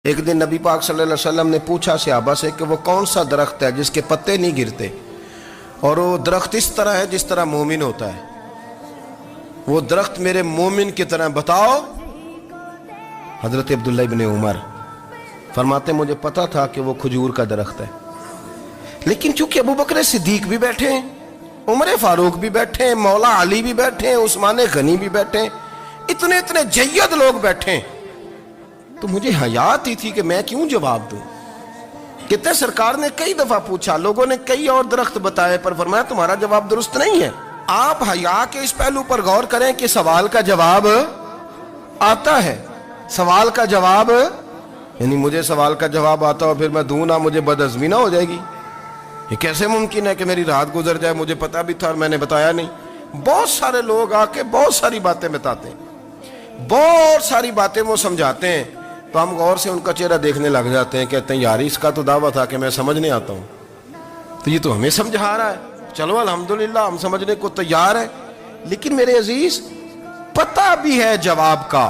ایک دن نبی پاک صلی اللہ علیہ وسلم نے پوچھا صحابہ سے کہ وہ کون سا درخت ہے جس کے پتے نہیں گرتے، اور وہ درخت اس طرح ہے جس طرح مومن ہوتا ہے، وہ درخت میرے مومن کی طرح بتاؤ۔ حضرت عبداللہ ابن عمر فرماتے مجھے پتا تھا کہ وہ کھجور کا درخت ہے، لیکن چونکہ ابو بکر صدیق بھی بیٹھے ہیں، عمر فاروق بھی بیٹھے ہیں، مولا علی بھی بیٹھے ہیں، عثمان غنی بھی بیٹھے ہیں، اتنے جید لوگ بیٹھے ہیں، تو مجھے حیا آتی تھی کہ میں کیوں جواب دوں۔ کہتے سرکار نے کئی دفعہ پوچھا، لوگوں نے کئی اور درخت بتائے، پر فرمایا تمہارا جواب درست نہیں ہے۔ آپ حیا کے اس پہلو پر غور کریں کہ سوال کا جواب آتا ہے، سوال کا جواب یعنی مجھے سوال کا جواب آتا ہو پھر میں دوں نہ، مجھے بدعزمی نہ ہو جائے گی؟ یہ کیسے ممکن ہے کہ میری رات گزر جائے، مجھے پتا بھی تھا اور میں نے بتایا نہیں؟ بہت سارے لوگ آ کے بہت ساری باتیں بتاتے ہیں، بہت ساری باتیں وہ سمجھاتے ہیں، تو ہم غور سے ان کا چہرہ دیکھنے لگ جاتے ہیں، کہتے ہیں یار اس کا تو دعویٰ تھا کہ میں سمجھنے آتا ہوں، تو یہ تو ہمیں سمجھا رہا ہے، چلو الحمدللہ ہم سمجھنے کو تیار ہیں۔ لیکن میرے عزیز پتہ بھی ہے جواب کا،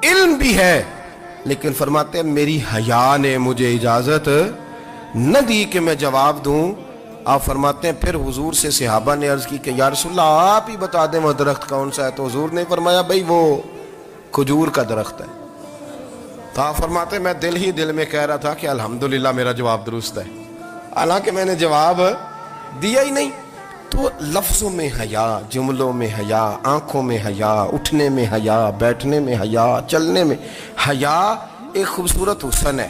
علم بھی ہے، لیکن فرماتے ہیں میری حیا نے مجھے اجازت نہ دی کہ میں جواب دوں۔ آپ فرماتے ہیں پھر حضور سے صحابہ نے عرض کی کہ یا رسول اللہ آپ ہی بتا دیں وہ درخت کون سا ہے، تو حضور نے فرمایا بھئی وہ کھجور کا درخت ہے۔ تو آپ فرماتے ہیں میں دل ہی دل میں کہہ رہا تھا کہ الحمدللہ میرا جواب درست ہے، حالانکہ میں نے جواب دیا ہی نہیں۔ تو لفظوں میں حیا، جملوں میں حیا، آنکھوں میں حیا، اٹھنے میں حیا، بیٹھنے میں حیا، چلنے میں حیا ایک خوبصورت حسن ہے،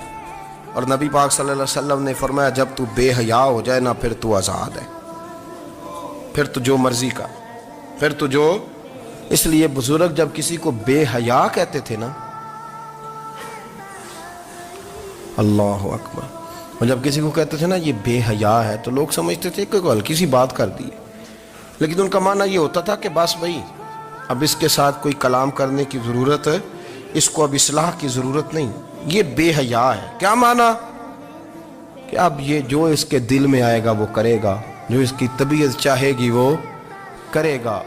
اور نبی پاک صلی اللہ علیہ وسلم نے فرمایا جب تو بے حیا ہو جائے نا پھر تو آزاد ہے، پھر تو جو مرضی کا، پھر تو جو۔ اس لیے بزرگ جب کسی کو بے حیا کہتے تھے نا، اللہ اکبر، اور جب کسی کو کہتے تھے نا یہ بے حیا ہے تو لوگ سمجھتے تھے کہ کوئی ہلکی سی بات کر دی، لیکن ان کا معنی یہ ہوتا تھا کہ بس بھئی اب اس کے ساتھ کوئی کلام کرنے کی ضرورت ہے، اس کو اب اصلاح کی ضرورت نہیں، یہ بے حیا ہے۔ کیا معنی؟ کہ اب یہ جو اس کے دل میں آئے گا وہ کرے گا، جو اس کی طبیعت چاہے گی وہ کرے گا۔